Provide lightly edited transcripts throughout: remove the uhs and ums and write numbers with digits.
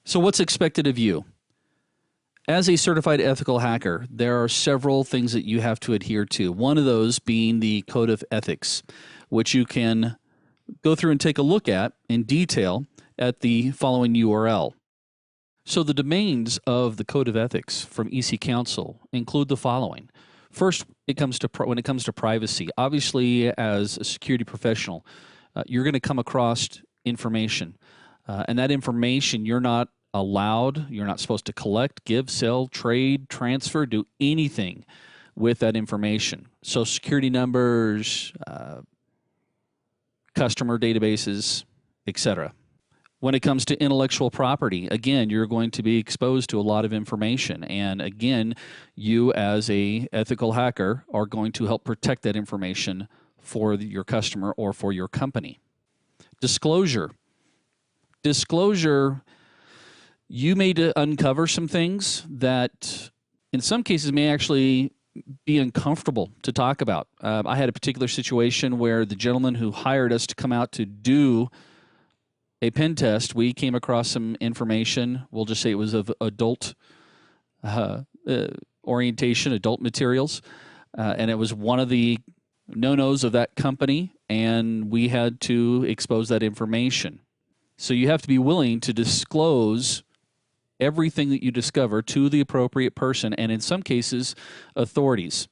So what's expected of you? As a certified ethical hacker, there are several things that you have to adhere to. One of those being the Code of Ethics, which you can go through and take a look at in detail at the following URL. So the domains of the Code of Ethics from EC Council include the following. First, when it comes to privacy, obviously as a security professional, you're going to come across information, and that information you're not supposed to collect, give, sell, trade, transfer, do anything with that information. Social security numbers, customer databases, etc. When it comes to intellectual property, again, you're going to be exposed to a lot of information. And again, you as a ethical hacker are going to help protect that information for your customer or for your company. Disclosure. Disclosure, you may uncover some things that in some cases may actually be uncomfortable to talk about. I had a particular situation where the gentleman who hired us to come out to do a pen test, we came across some information, we'll just say it was of adult orientation, adult materials, and it was one of the no-nos of that company, and we had to expose that information. So you have to be willing to disclose everything that you discover to the appropriate person, and in some cases, authorities.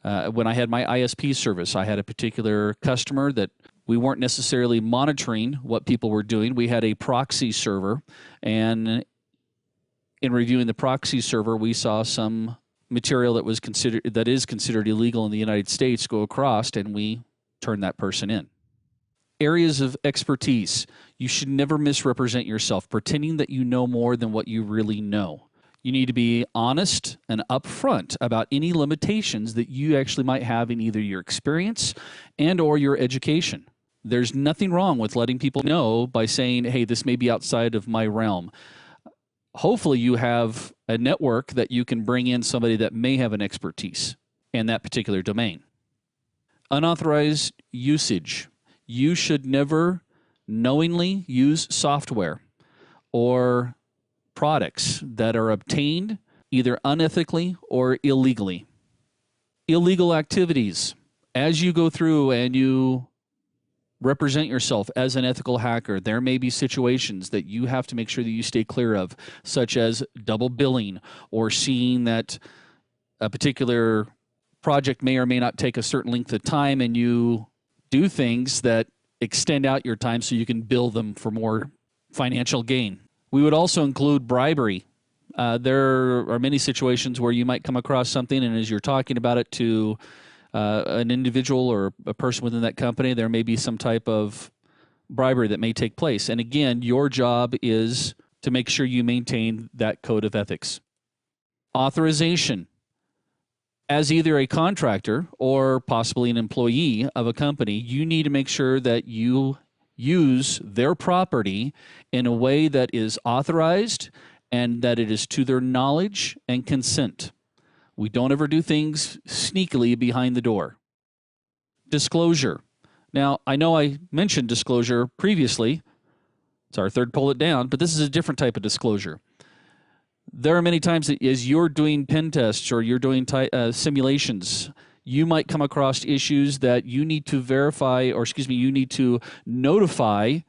When I had my ISP service, I had a particular customer that we weren't necessarily monitoring what people were doing. We had a proxy server, and in reviewing the proxy server, we saw some material that is considered illegal in the United States go across, and we turned that person in. Areas of expertise. You should never misrepresent yourself, pretending that you know more than what you really know. You need to be honest and upfront about any limitations that you actually might have in either your experience and or your education. There's nothing wrong with letting people know by saying, hey, this may be outside of my realm. Hopefully you have a network that you can bring in somebody that may have an expertise in that particular domain. Unauthorized usage. You should never knowingly use software or products that are obtained either unethically or illegally. Illegal activities. As you go through and you represent yourself as an ethical hacker, there may be situations that you have to make sure that you stay clear of, such as double billing or seeing that a particular project may or may not take a certain length of time and you do things that extend out your time so you can bill them for more financial gain. We would also include bribery. There are many situations where you might come across something, and as you're talking about it to an individual or a person within that company, there may be some type of bribery that may take place. And again, your job is to make sure you maintain that code of ethics. Authorization. As either a contractor or possibly an employee of a company, you need to make sure that you use their property in a way that is authorized and that it is to their knowledge and consent. We don't ever do things sneakily behind the door. Disclosure. Now, I know I mentioned disclosure previously. It's our third pull it down, but this is a different type of disclosure. There are many times that as you're doing pen tests or you're doing simulations, you might come across issues that you need to verify, or you need to notify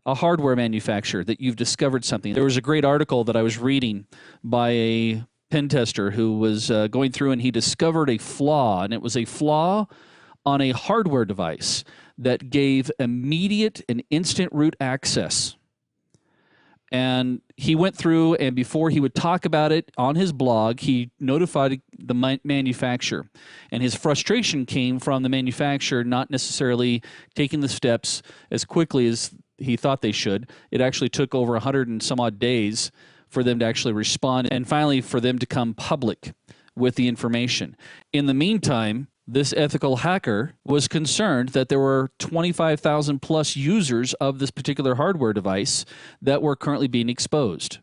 a hardware manufacturer that you've discovered something. There was a great article that I was reading by a pen tester who was going through and he discovered a flaw, and it was a flaw on a hardware device that gave immediate and instant root access. And he went through, and before he would talk about it on his blog, he notified the manufacturer. And his frustration came from the manufacturer not necessarily taking the steps as quickly as he thought they should. It actually took over 100 and some odd days for them to actually respond, and finally for them to come public with the information. In the meantime, this ethical hacker was concerned that there were 25,000 plus users of this particular hardware device that were currently being exposed.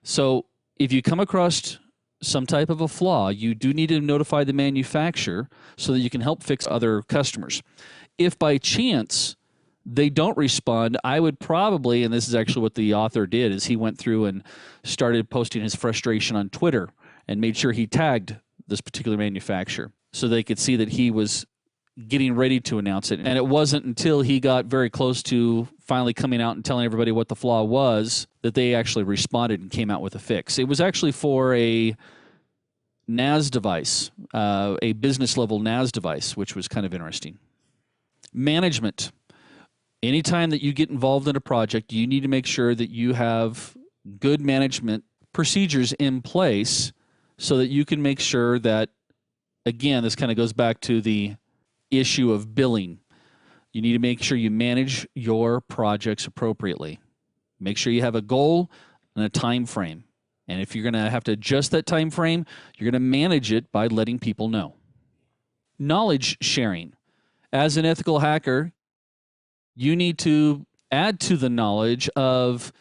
So if you come across some type of a flaw, you do need to notify the manufacturer so that you can help fix other customers. If by chance they don't respond, I would probably, and this is actually what the author did, is he went through and started posting his frustration on Twitter and made sure he tagged this particular manufacturer so they could see that he was getting ready to announce it. And it wasn't until he got very close to finally coming out and telling everybody what the flaw was that they actually responded and came out with a fix. It was actually for a NAS device, a business-level NAS device, which was kind of interesting. Management. Anytime that you get involved in a project, you need to make sure that you have good management procedures in place so that you can make sure that, again, this kind of goes back to the issue of billing. You need to make sure you manage your projects appropriately. Make sure you have a goal and a time frame. And if you're going to have to adjust that time frame, you're going to manage it by letting people know. Knowledge sharing. As an ethical hacker, you need to add to the knowledge of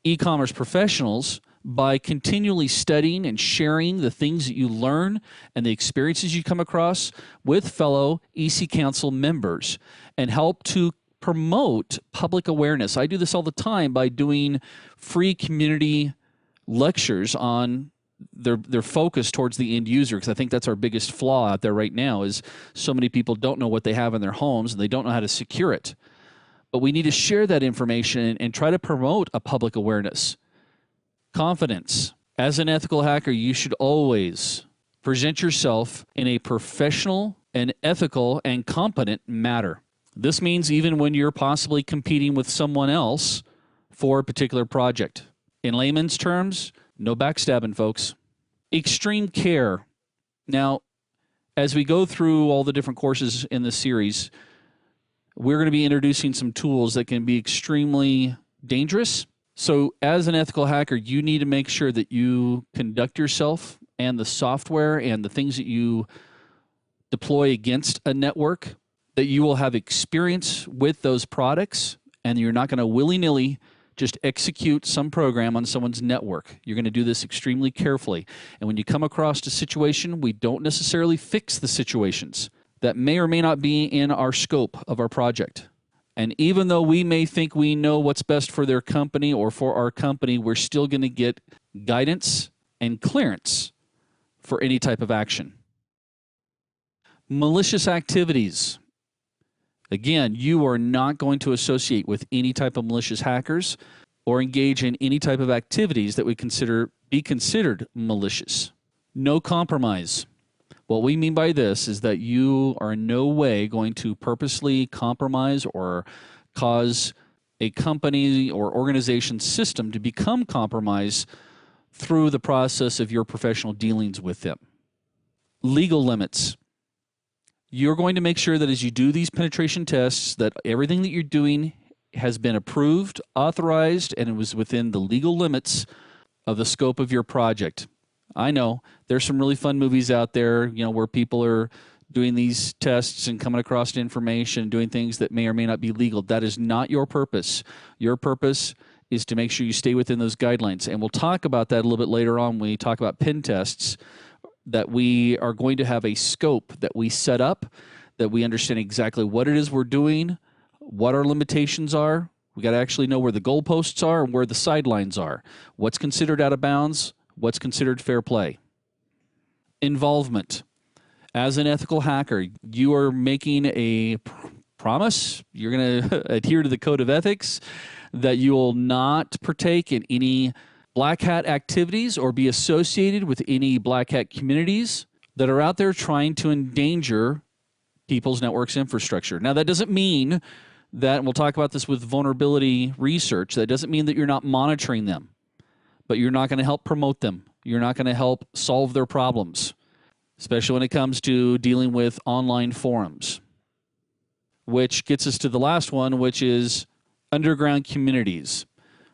e-commerce professionals by continually studying and sharing the things that you learn and the experiences you come across with fellow EC Council members and help to promote public awareness. I do this all the time by doing free community lectures on their focus towards the end user, because I think that's our biggest flaw out there right now is so many people don't know what they have in their homes and they don't know how to secure it. But we need to share that information and try to promote a public awareness. Confidence. As an ethical hacker, you should always present yourself in a professional and ethical and competent manner. This means even when you're possibly competing with someone else for a particular project. In layman's terms, no backstabbing, folks. Extreme care. Now, as we go through all the different courses in this series, we're going to be introducing some tools that can be extremely dangerous. So as an ethical hacker, you need to make sure that you conduct yourself and the software and the things that you deploy against a network, that you will have experience with those products, and you're not going to willy-nilly just execute some program on someone's network. You're going to do this extremely carefully. And when you come across a situation, we don't necessarily fix the situations that may or may not be in our scope of our project. And even though we may think we know what's best for their company or for our company, we're still going to get guidance and clearance for any type of action. Malicious activities. Again, you are not going to associate with any type of malicious hackers or engage in any type of activities that would be considered malicious. No compromise. What we mean by this is that you are in no way going to purposely compromise or cause a company or organization system to become compromised through the process of your professional dealings with them. Legal limits. You're going to make sure that as you do these penetration tests, that everything that you're doing has been approved, authorized, and it was within the legal limits of the scope of your project. I know there's some really fun movies out there, where people are doing these tests and coming across information, doing things that may or may not be legal. That is not your purpose. Your purpose is to make sure you stay within those guidelines. And we'll talk about that a little bit later on when we talk about pen tests, that we are going to have a scope that we set up, that we understand exactly what it is we're doing, what our limitations are. We got to actually know where the goalposts are and where the sidelines are. What's considered out of bounds, what's considered fair play. Involvement. As an ethical hacker, you are making a promise. You're going to adhere to the code of ethics that you will not partake in any black hat activities or be associated with any black hat communities that are out there trying to endanger people's networks infrastructure. Now, that doesn't mean that, and we'll talk about this with vulnerability research, that doesn't mean that you're not monitoring them, but you're not going to help promote them. You're not going to help solve their problems, especially when it comes to dealing with online forums. Which gets us to the last one, which is underground communities.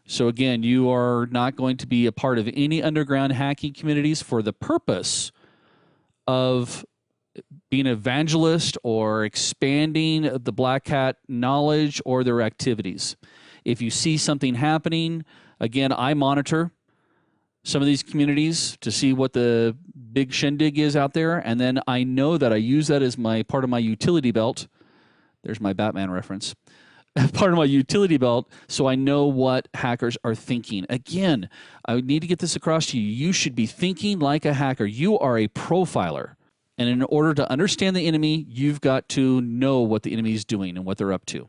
So again, you are not going to be a part of any underground hacking communities for the purpose of being an evangelist or expanding the black hat knowledge or their activities. If you see something happening, again, I monitor some of these communities to see what the big shindig is out there, and then I know that I use that as my part of my utility belt. There's my Batman reference. part of my utility belt so I know what hackers are thinking. Again, I need to get this across to you. You should be thinking like a hacker. You are a profiler. And in order to understand the enemy, you've got to know what the enemy is doing and what they're up to.